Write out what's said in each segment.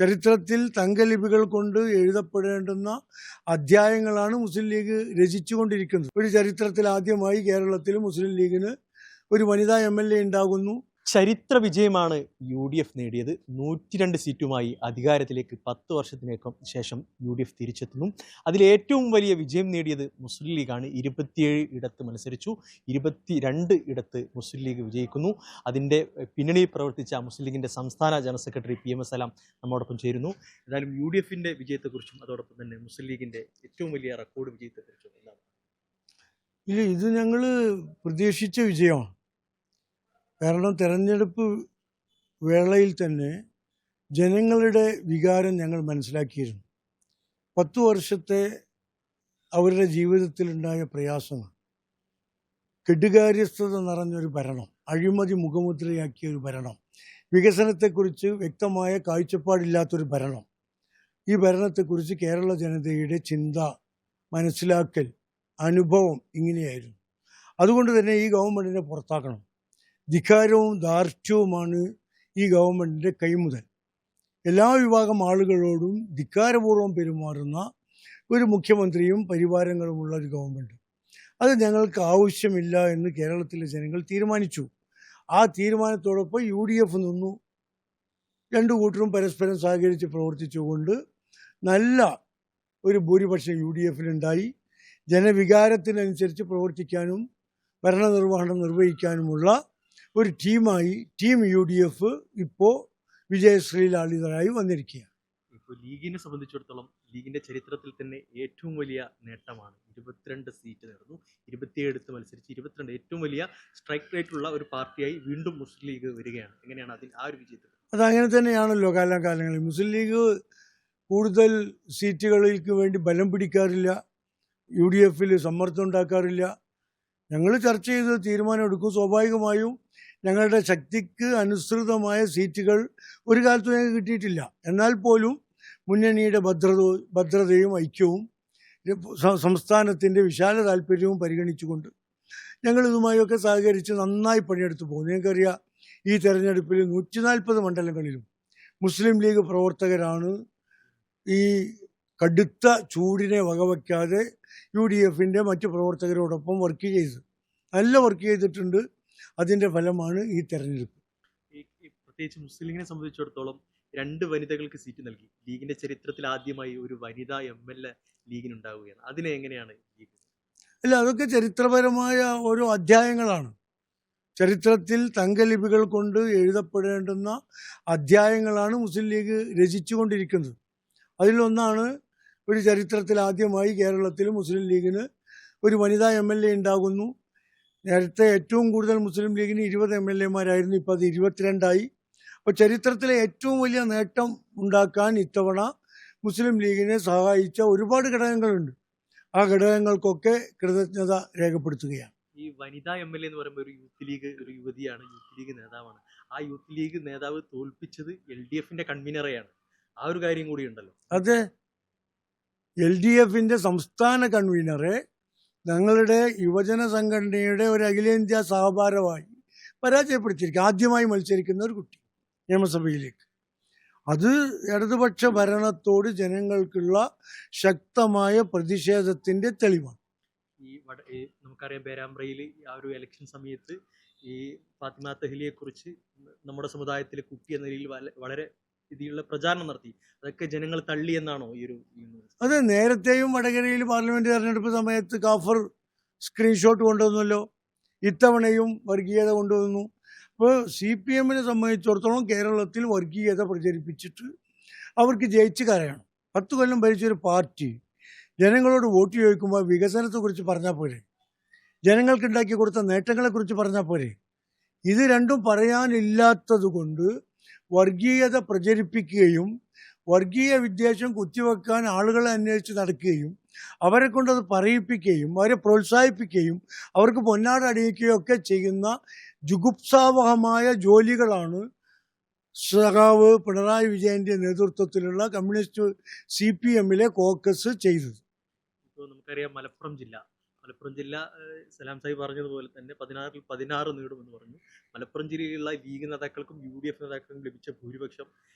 ചരിത്രത്തിൽ തങ്കലിപികൾ കൊണ്ട് എഴുതപ്പെടേണ്ടുന്ന അധ്യായങ്ങളാണ് മുസ്ലിം ലീഗ് രചിച്ചുകൊണ്ടിരിക്കുന്നത്. ഒരു ചരിത്രത്തിൽ ആദ്യമായി കേരളത്തിൽ മുസ്ലിം ലീഗിന് ഒരു വനിതാ MLA ഉണ്ടാകുന്നു. ചരിത്ര വിജയമാണ് UDF നേടിയത്. 102 സീറ്റുമായി അധികാരത്തിലേക്ക് 10 വർഷത്തിനേക്കും ശേഷം UDF തിരിച്ചെത്തുന്നു. അതിലേറ്റവും വലിയ വിജയം നേടിയത് മുസ്ലിം ലീഗാണ്. 27 ഇടത്ത് മത്സരിച്ചു, 22 ഇടത്ത് മുസ്ലിം ലീഗ് വിജയിക്കുന്നു. അതിൻ്റെ പിന്നണിയിൽ പ്രവർത്തിച്ച മുസ്ലിം ലീഗിൻ്റെ സംസ്ഥാന ജനറൽ സെക്രട്ടറി PM സലാം നമ്മോടൊപ്പം ചേരുന്നു. ഏതായാലും UDFിൻ്റെ വിജയത്തെക്കുറിച്ചും അതോടൊപ്പം തന്നെ മുസ്ലിം ലീഗിൻ്റെ ഏറ്റവും വലിയ റെക്കോർഡ് വിജയത്തെക്കുറിച്ചും എന്താണ്? ഇത് ഞങ്ങൾ പ്രതീക്ഷിച്ച വിജയമാണ്. കാരണം തെരഞ്ഞെടുപ്പ് വേളയിൽ തന്നെ ജനങ്ങളുടെ വികാരം ഞങ്ങൾ മനസ്സിലാക്കിയിരുന്നു. 10 വർഷത്തെ അവരുടെ ജീവിതത്തിലുണ്ടായ പ്രയാസങ്ങൾ, കെടുകാര്യസ്ഥത നിറഞ്ഞൊരു ഭരണം, അഴിമതി മുഖമുദ്രയാക്കിയ ഒരു ഭരണം, വികസനത്തെക്കുറിച്ച് വ്യക്തമായ കാഴ്ചപ്പാടില്ലാത്തൊരു ഭരണം, ഈ ഭരണത്തെക്കുറിച്ച് കേരള ജനതയുടെ ചിന്ത, മനസ്സിലാക്കൽ, അനുഭവം ഇങ്ങനെയായിരുന്നു. അതുകൊണ്ട് തന്നെ ഈ ഗവൺമെൻറ്റിനെ പുറത്താക്കണം. ധിക്കാരവും ധാർഷ്ട്യവുമാണ് ഈ ഗവൺമെൻറ്റിൻ്റെ കൈമുതൽ. എല്ലാ വിഭാഗം ആളുകളോടും ധിക്കാരപൂർവ്വം പെരുമാറുന്ന ഒരു മുഖ്യമന്ത്രിയും പരിവാരങ്ങളുമുള്ള ഒരു ഗവൺമെൻറ്, അത് ഞങ്ങൾക്ക് ആവശ്യമില്ല എന്ന് കേരളത്തിലെ ജനങ്ങൾ തീരുമാനിച്ചു. ആ തീരുമാനത്തോടൊപ്പം UDF നിന്നു. രണ്ടു കൂട്ടരും പരസ്പരം സഹകരിച്ച് പ്രവർത്തിച്ചുകൊണ്ട് നല്ല ഒരു ഭൂരിപക്ഷം UDFിനുണ്ടായി. ജനവികാരത്തിനനുസരിച്ച് പ്രവർത്തിക്കാനും ഭരണനിർവഹണം നിർവഹിക്കാനുമുള്ള ഒരു ടീമായി ടീം UDF ഇപ്പോൾ വിജയശ്രീലാളിതരായി വന്നിരിക്കുകയാണ്. ഇപ്പോൾ ലീഗിനെ സംബന്ധിച്ചിടത്തോളം ലീഗിൻ്റെ ചരിത്രത്തിൽ തന്നെ ഏറ്റവും വലിയ നേട്ടമാണ്. 22 സീറ്റ് നേടുന്നു, 27 എടുത്ത് മത്സരിച്ച് 22 ഏറ്റവും വലിയ സ്ട്രൈക്ക് റേറ്റുള്ള ഒരു പാർട്ടിയായി വീണ്ടും മുസ്ലിം ലീഗ് വരികയാണ്. എങ്ങനെയാണ് ആ ഒരു വിജയത്തിൽ? അതങ്ങനെ തന്നെയാണല്ലോ. കാലാകാലങ്ങളിൽ മുസ്ലിം ലീഗ് കൂടുതൽ സീറ്റുകളിലേക്ക് വേണ്ടി ബലം പിടിക്കാറില്ല, UDFിൽ സമ്മർദ്ദം ഉണ്ടാക്കാറില്ല. ഞങ്ങൾ ചർച്ച ചെയ്ത് തീരുമാനമെടുക്കും. സ്വാഭാവികമായും ഞങ്ങളുടെ ശക്തിക്ക് അനുസൃതമായ സീറ്റുകൾ ഒരു കാലത്തും ഞങ്ങൾക്ക് കിട്ടിയിട്ടില്ല. എന്നാൽ പോലും മുന്നണിയുടെ ഭദ്രതയും ഐക്യവും സംസ്ഥാനത്തിൻ്റെ വിശാല താല്പര്യവും പരിഗണിച്ചുകൊണ്ട് ഞങ്ങൾ ഇതുമായൊക്കെ സഹകരിച്ച് നന്നായി പണിയെടുത്തു പോകും. നിങ്ങൾക്കറിയാം, ഈ തെരഞ്ഞെടുപ്പിൽ 140 മണ്ഡലങ്ങളിലും മുസ്ലിം ലീഗ് പ്രവർത്തകരാണ് ഈ കടുത്ത ചൂടിനെ വകവയ്ക്കാതെ UDFിൻ്റെ മറ്റു പ്രവർത്തകരോടൊപ്പം വർക്ക് ചെയ്ത് നല്ല വർക്ക് ചെയ്തിട്ടുണ്ട്. അതിൻ്റെ ഫലമാണ് ഈ തെരഞ്ഞെടുപ്പ്. പ്രത്യേകിച്ച് മുസ്ലിം ലീഗിനെ സംബന്ധിച്ചിടത്തോളം 2 വനിതകൾക്ക് സീറ്റ് നൽകി. ലീഗിൻ്റെ ചരിത്രത്തിൽ ആദ്യമായി ഒരു വനിതാ MLA ലീഗിനുണ്ടാവുകയാണ്. അതിനെ എങ്ങനെയാണ് ലീഗ്? അല്ല, അതൊക്കെ ചരിത്രപരമായ ഓരോ അധ്യായങ്ങളാണ്. ചരിത്രത്തിൽ തങ്കലിപികൾ കൊണ്ട് എഴുതപ്പെടേണ്ടുന്ന അധ്യായങ്ങളാണ് മുസ്ലിം ലീഗ് രചിച്ചുകൊണ്ടിരിക്കുന്നത്. അതിലൊന്നാണ് ഒരു ചരിത്രത്തിൽ ആദ്യമായി കേരളത്തിൽ മുസ്ലിം ലീഗിന് ഒരു വനിതാ MLA ഉണ്ടാകുന്നു. നേരത്തെ ഏറ്റവും കൂടുതൽ മുസ്ലിം ലീഗിന് 20 MLAമാരായിരുന്നു, ഇപ്പോൾ അത് 22ആയി. അപ്പോൾ ചരിത്രത്തിലെ ഏറ്റവും വലിയ നേട്ടം ഉണ്ടാക്കാൻ ഇത്തവണ മുസ്ലിം ലീഗിനെ സഹായിച്ച ഒരുപാട് ഘടകങ്ങളുണ്ട്. ആ ഘടകങ്ങൾക്കൊക്കെ കൃതജ്ഞത രേഖപ്പെടുത്തുകയാണ്. ഈ വനിതാ MLA എന്ന് പറയുമ്പോൾ ഒരു യുവതിയാണ്, യൂത്ത് ലീഗ് നേതാവാണ്. ആ യൂത്ത് ലീഗ് നേതാവ് തോൽപ്പിച്ചത് LDFിൻ്റെ കൺവീനറെയാണ്. ആ ഒരു കാര്യം കൂടി ഉണ്ടല്ലോ. അതെ, LDFിൻ്റെ സംസ്ഥാന കൺവീനറെ ഞങ്ങളുടെ യുവജന സംഘടനയുടെ ഒരു അഖിലേന്ത്യാ സഹഭാരമായി പരാജയപ്പെടുത്തിയിരിക്കുക. ആദ്യമായി മത്സരിക്കുന്ന ഒരു കുട്ടി നിയമസഭയിലേക്ക്. അത് ഇടതുപക്ഷ ഭരണത്തോട് ജനങ്ങൾക്കുള്ള ശക്തമായ പ്രതിഷേധത്തിൻ്റെ തെളിവാണ്. നമുക്കറിയാം, പേരാമ്പ്രയിൽ ആ ഒരു ഇലക്ഷൻ സമയത്ത് ഈ ഫാത്തിമ തെഹ്ലിയെക്കുറിച്ച് നമ്മുടെ സമുദായത്തിലെ കുട്ടി എന്ന രീതിയിൽ വളരെ രീതിയിലുള്ള പ്രചാരണം നടത്തി. അതൊക്കെ ജനങ്ങൾ തള്ളി എന്നാണോ ഈ ഒരു? അതെ, നേരത്തെയും വടകരയിൽ പാർലമെന്റ് തെരഞ്ഞെടുപ്പ് സമയത്ത് കാഫർ സ്ക്രീൻഷോട്ട് കൊണ്ടുവന്നല്ലോ. ഇത്തവണയും വർഗീയത കൊണ്ടുവന്നു. അപ്പോൾ CPMനെ സംബന്ധിച്ചിടത്തോളം കേരളത്തിൽ വർഗീയത പ്രചരിപ്പിച്ചിട്ട് അവർക്ക് ജയിച്ച് കരയണം. 10 കൊല്ലം ഭരിച്ചൊരു പാർട്ടി ജനങ്ങളോട് വോട്ട് ചോദിക്കുമ്പോൾ വികസനത്തെക്കുറിച്ച് പറഞ്ഞാൽ പോരെ, ജനങ്ങൾക്കുണ്ടാക്കി കൊടുത്ത നേട്ടങ്ങളെക്കുറിച്ച് പറഞ്ഞാൽ പോരെ? ഇത് രണ്ടും പറയാനില്ലാത്തത് കൊണ്ട് വർഗീയത പ്രചരിപ്പിക്കുകയും വർഗീയ വിദ്വേഷം കുത്തിവെക്കാൻ ആളുകളെ അന്വേഷിച്ച് നടക്കുകയും അവരെ കൊണ്ടത് പറയിപ്പിക്കുകയും അവരെ പ്രോത്സാഹിപ്പിക്കുകയും അവർക്ക് പൊന്നാട അണിയിക്കുകയും ഒക്കെ ചെയ്യുന്ന ജുഗുപ്സാവഹമായ ജോലികളാണ് സഖാവ് പിണറായി വിജയൻ്റെ നേതൃത്വത്തിലുള്ള കമ്മ്യൂണിസ്റ്റ് CPMലെ കോക്കസ് ചെയ്തത്. ഇപ്പോൾ നമുക്കറിയാം, മലപ്പുറം ജില്ല മലപ്പുറം ജില്ല സലാം സാഹിബ് പറഞ്ഞതുപോലെ തന്നെ 16-ൽ 16 നേടുമെന്ന് പറഞ്ഞു. മലപ്പുറം ജില്ലയിലുള്ള ലീഗ് നേതാക്കൾക്കും UDF നേതാക്കൾക്കും ലഭിച്ച ഭൂരിപക്ഷം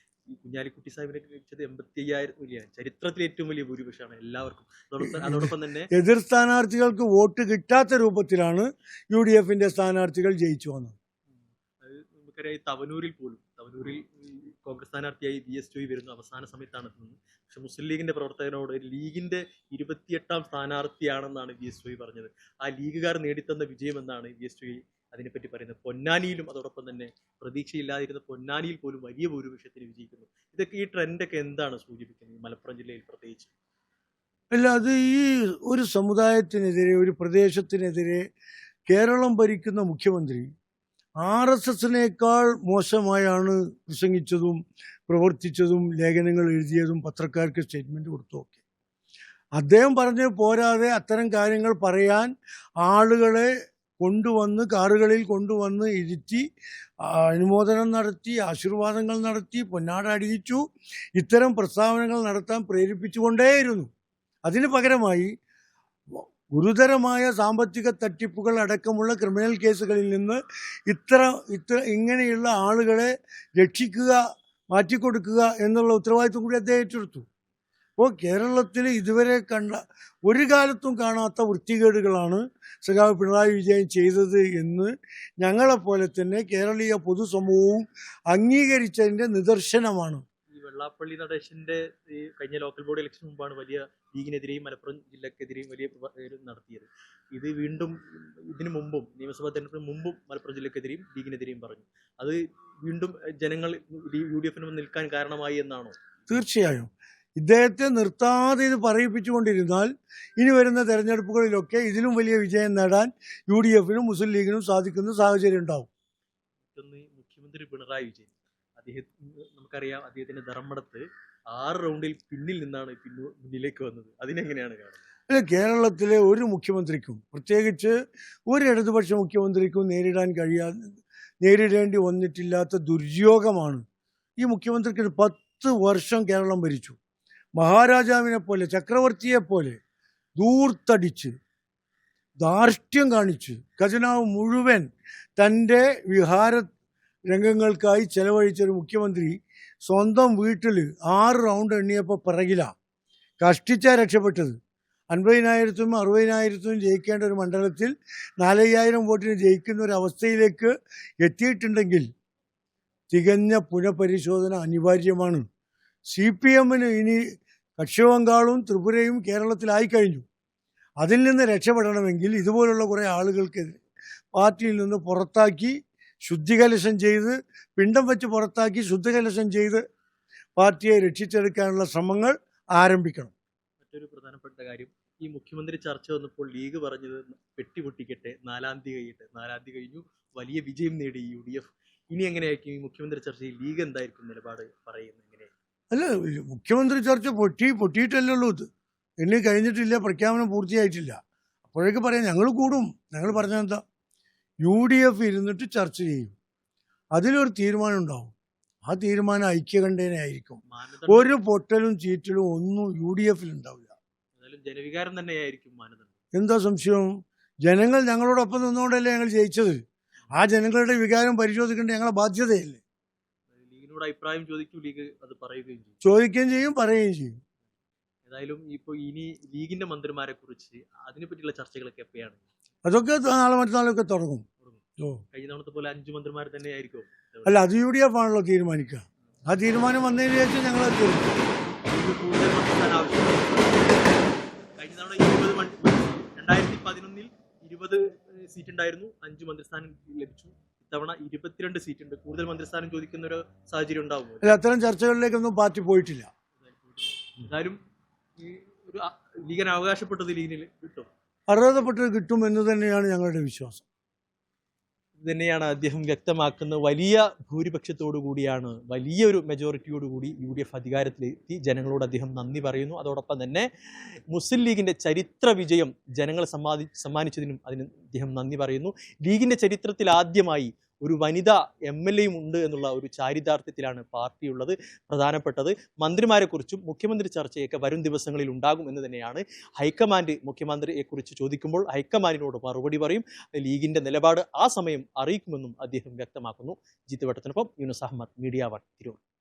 ഈ കുഞ്ഞാലിക്കുട്ടി സാഹിബിനൊക്കെ ലഭിച്ചത് 85,000 വലിയ ചരിത്രത്തിലെ ഏറ്റവും വലിയ ഭൂരിപക്ഷമാണ് എല്ലാവർക്കും. അതോടൊപ്പം തന്നെ എതിർ സ്ഥാനാർത്ഥികൾക്ക് വോട്ട് കിട്ടാത്ത രൂപത്തിലാണ് UDFന്റെ സ്ഥാനാർത്ഥികൾ ജയിച്ചു വന്നത്. നമുക്കറിയാം തവനൂരിൽ കോൺഗ്രസ് സ്ഥാനാർത്ഥിയായി VS ജോയി വരുന്ന അവസാന സമയത്താണ് എത്തുന്നത്. പക്ഷെ മുസ്ലിം ലീഗിന്റെ പ്രവർത്തകനോട് ലീഗിന്റെ 28ാം സ്ഥാനാർത്ഥിയാണെന്നാണ് VS ജോയി പറഞ്ഞത്. ആ ലീഗുകാർ നേടിത്തന്ന വിജയം എന്നാണ് VS ജോയി അതിനെപ്പറ്റി പറയുന്നത്. പൊന്നാനിയിലും അതോടൊപ്പം തന്നെ പ്രതീക്ഷയില്ലാതിരുന്ന പൊന്നാനിയിൽ പോലും വലിയ ഭൂരിപക്ഷത്തിന് വിജയിക്കുന്നു. ഇതൊക്കെ ഈ ട്രെൻഡൊക്കെ എന്താണ് സൂചിപ്പിക്കുന്നത് മലപ്പുറം ജില്ലയിൽ പ്രത്യേകിച്ച്? അല്ല, അത് ഈ ഒരു സമുദായത്തിനെതിരെ, ഒരു പ്രദേശത്തിനെതിരെ കേരളം ഭരിക്കുന്ന മുഖ്യമന്ത്രി RSSനേക്കാൾ മോശമായാണ് പ്രസംഗിച്ചതും പ്രവർത്തിച്ചതും ലേഖനങ്ങൾ എഴുതിയതും പത്രക്കാർക്ക് സ്റ്റേറ്റ്മെന്റ് കൊടുത്തുമൊക്കെ. അദ്ദേഹം പറഞ്ഞത് പോരാതെ അത്തരം കാര്യങ്ങൾ പറയാൻ ആളുകളെ കൊണ്ടുവന്ന് കാറുകളിൽ കൊണ്ടുവന്ന് ഇരുത്തി അനുമോദനം നടത്തി, ആശീർവാദങ്ങൾ നടത്തി, പൊന്നാട അടിയിച്ചു, ഇത്തരം പ്രസ്താവനകൾ നടത്താൻ പ്രേരിപ്പിച്ചുകൊണ്ടേയിരുന്നു. അതിന് പകരമായി ഗുരുതരമായ സാമ്പത്തിക തട്ടിപ്പുകൾ അടക്കമുള്ള ക്രിമിനൽ കേസുകളിൽ നിന്ന് ഇങ്ങനെയുള്ള ആളുകളെ രക്ഷിക്കുക, മാറ്റിക്കൊടുക്കുക എന്നുള്ള ഉത്തരവാദിത്വം കൂടി അദ്ദേഹം ഏറ്റെടുത്തു. അപ്പോൾ കേരളത്തിൽ ഇതുവരെ ഒരു കാലത്തും കാണാത്ത വൃത്തികേടുകളാണ് സഖാവ് പിണറായി വിജയൻ ചെയ്തത് എന്ന് ഞങ്ങളെപ്പോലെ തന്നെ കേരളീയ പൊതുസമൂഹവും അംഗീകരിച്ചതിൻ്റെ നിദർശനമാണ്. വെള്ളാപ്പള്ളി നടേശന്റെ ഈ കഴിഞ്ഞ ലോക്കൽ ബോഡി ഇലക്ഷൻ മുമ്പാണ് വലിയ ലീഗിനെതിരെയും മലപ്പുറം ജില്ലക്കെതിരെയും വലിയ നടത്തിയത്. ഇത് വീണ്ടും ഇതിനു മുമ്പും നിയമസഭാ തെരഞ്ഞെടുപ്പിന് മുമ്പും മലപ്പുറം ജില്ലക്കെതിരെയും ലീഗിനെതിരെയും പറഞ്ഞു. അത് വീണ്ടും ജനങ്ങൾ UDFന് നിൽക്കാൻ കാരണമായി എന്നാണോ? തീർച്ചയായും. ഇദ്ദേഹത്തെ നിർത്താതെ ഇത് പറയിപ്പിച്ചുകൊണ്ടിരുന്നാൽ ഇനി വരുന്ന തെരഞ്ഞെടുപ്പുകളിലൊക്കെ ഇതിലും വലിയ വിജയം നേടാൻ UDFനും മുസ്ലിം ലീഗിനും സാധിക്കുന്ന സാഹചര്യം ഉണ്ടാവും. മുഖ്യമന്ത്രി പിണറായി വിജയൻ നമുക്കറിയാം, അദ്ദേഹത്തിന്റെ ധർമ്മടത്ത് 6 റൗണ്ടിൽ പിന്നിൽ നിന്നാണ് മുന്നിലേക്ക് വന്നത്. അതിനെങ്ങനെയാണ് കാണുന്നത്? അല്ല, കേരളത്തിലെ ഒരു മുഖ്യമന്ത്രിക്കും, പ്രത്യേകിച്ച് ഒരു ഇടതുപക്ഷ മുഖ്യമന്ത്രിക്കും നേരിടേണ്ടി വന്നിട്ടില്ലാത്ത ദുര്യോഗമാണ് ഈ മുഖ്യമന്ത്രിക്ക്. 10 വർഷം കേരളം ഭരിച്ചു. മഹാരാജാവിനെ പോലെ, ചക്രവർത്തിയെ പോലെ ദൂർത്തടിച്ച്, ധാർഷ്ട്യം കാണിച്ച്, ഖജനാവ് മുഴുവൻ തൻ്റെ വിഹാര രംഗങ്ങൾക്കായി ചെലവഴിച്ചൊരു മുഖ്യമന്ത്രി സ്വന്തം വീട്ടിൽ 6 റൗണ്ട് എണ്ണിയപ്പോൾ പിറകിലാണ്. കഷ്ടിച്ചാണ് രക്ഷപ്പെട്ടത്. 50,000-നും 60,000-നും ജയിക്കേണ്ട ഒരു മണ്ഡലത്തിൽ 4,000 വോട്ടിന് ജയിക്കുന്ന ഒരു അവസ്ഥയിലേക്ക് എത്തിയിട്ടുണ്ടെങ്കിൽ തികഞ്ഞ പുനഃപരിശോധന അനിവാര്യമാണ്. CPMന് ഇനി പശ്ചിമബംഗാളും ത്രിപുരയും കേരളത്തിലായിക്കഴിഞ്ഞു. അതിൽ നിന്ന് രക്ഷപ്പെടണമെങ്കിൽ ഇതുപോലുള്ള കുറേ ആളുകൾക്കെതിരെ പാർട്ടിയിൽ നിന്ന് പുറത്താക്കി, ശുദ്ധികലശം ചെയ്ത്, പിണ്ടം വെച്ച് പുറത്താക്കി ശുദ്ധകലശം ചെയ്ത് പാർട്ടിയെ രക്ഷിച്ചെടുക്കാനുള്ള ശ്രമങ്ങൾ ആരംഭിക്കണം. മറ്റൊരു പ്രധാനപ്പെട്ട കാര്യം, ഈ മുഖ്യമന്ത്രി ചർച്ച വന്നപ്പോൾ ലീഗ് പറഞ്ഞത് പെട്ടി പൊട്ടിക്കട്ടെ, 4-ാം തീയതി കഴിയട്ടെ. 4-ാം തീയതി കഴിഞ്ഞു, വലിയ വിജയം നേടി UDF. ഇനി എങ്ങനെയായിരിക്കും ഈ മുഖ്യമന്ത്രി ചർച്ചയിൽ ലീഗ് എന്തായിരിക്കും നിലപാട് പറയുന്നത്? എങ്ങനെയായിരിക്കും? അല്ല, മുഖ്യമന്ത്രി ചർച്ച പൊട്ടിയിട്ടല്ലേ ഉള്ളൂ. ഇത് ഇനി കഴിഞ്ഞിട്ടില്ല, പ്രഖ്യാപനം പൂർത്തിയായിട്ടില്ല. അപ്പോഴേക്ക് പറയാം ഞങ്ങൾ കൂടും. ഞങ്ങൾ പറഞ്ഞെന്താ, UDF ഇരുന്നിട്ട് ചർച്ച ചെയ്യും, അതിലൊരു തീരുമാനം ഉണ്ടാവും. ആ തീരുമാനം ഐക്യകണ്ഠേനായിരിക്കും. ഒരു പൊട്ടലും ചീറ്റലും ഒന്നും UDFൽ ഉണ്ടാവില്ല. ജനവികാരം തന്നെയായിരിക്കും മാനദണ്ഡം. എന്താ സംശയം? ജനങ്ങൾ ഞങ്ങളോടൊപ്പം നിന്നുകൊണ്ടല്ലേ ഞങ്ങൾ ജയിച്ചത്. ആ ജനങ്ങളുടെ വികാരം പരിശോധിക്കേണ്ട ഞങ്ങളെ ബാധ്യതയല്ലേ. ലീഗിനോട് അഭിപ്രായം ചോദിക്കും, ലീഗ് അത് ചോദിക്കുകയും ചെയ്യും, പറയുകയും ചെയ്യും. ഏതായാലും ഇപ്പോൾ ഇനി ലീഗിന്റെ മന്ത്രിമാരെ കുറിച്ച് അതിനെ പറ്റിയുള്ള ചർച്ചകളൊക്കെ എപ്പോഴാണ്? അതൊക്കെ നാളെ മറ്റന്നാളൊക്കെ തുടങ്ങും. കഴിഞ്ഞ തവണത്തെ പോലെ 5 മന്ത്രിമാർ തന്നെ ആയിരിക്കും? അല്ല, അത് UDF ആണല്ലോ തീരുമാനിക്കുക. ആ തീരുമാനം വന്നതിന് ശേഷം ഞങ്ങൾ കഴിഞ്ഞ തവണ 2011-ൽ 20 സീറ്റ് ഉണ്ടായിരുന്നു, 5 മന്ത്രിസ്ഥാനം ലഭിച്ചു. ഇത്തവണ 22 സീറ്റ് ഉണ്ട്. കൂടുതൽ മന്ത്രിസ്ഥാനം ചോദിക്കുന്ന ഒരു സാഹചര്യം ഉണ്ടാവുമോ? അല്ല, അത്തരം ചർച്ചകളിലേക്കൊന്നും പാർട്ടി പോയിട്ടില്ല. എന്തായാലും ഈ ഒരു ലീഗിന് അവകാശപ്പെട്ടത് ലീഗിന് കിട്ടും, അർഹതപ്പെട്ടത് കിട്ടും എന്ന് തന്നെയാണ് ഞങ്ങളുടെ വിശ്വാസം. തന്നെയാണ് അദ്ദേഹം വ്യക്തമാക്കുന്നത്. വലിയ ഭൂരിപക്ഷത്തോടു കൂടിയാണ്, വലിയൊരു മെജോറിറ്റിയോടുകൂടി UDF അധികാരത്തിലെത്തി. ജനങ്ങളോട് അദ്ദേഹം നന്ദി പറയുന്നു. അതോടൊപ്പം തന്നെ മുസ്ലിം ലീഗിൻ്റെ ചരിത്ര വിജയം ജനങ്ങളെ സമ്മാനിച്ചതിനും അതിന് അദ്ദേഹം നന്ദി പറയുന്നു. ലീഗിൻ്റെ ചരിത്രത്തിൽ ആദ്യമായി ഒരു വനിതാ MLA ഉണ്ട് എന്നുള്ള ഒരു ചാരിതാർത്ഥ്യത്തിലാണ് പാർട്ടിയുള്ളത്. പ്രധാനപ്പെട്ടത് മന്ത്രിമാരെക്കുറിച്ചും മുഖ്യമന്ത്രി ചർച്ചയൊക്കെ വരും ദിവസങ്ങളിൽ ഉണ്ടാകും എന്ന് തന്നെയാണ് ഹൈക്കമാൻഡ് മുഖ്യമന്ത്രിയെക്കുറിച്ച് ചോദിക്കുമ്പോൾ ഹൈക്കമാൻഡിനോട് മറുപടി പറയും. ലീഗിന്റെ നിലപാട് ആ സമയം അറിയിക്കുമെന്നും അദ്ദേഹം വ്യക്തമാക്കുന്നു. ജിത്ത് വട്ടത്തിനൊപ്പം യൂനുസ് അഹമ്മദ്, മീഡിയ 1 തിരൂർ.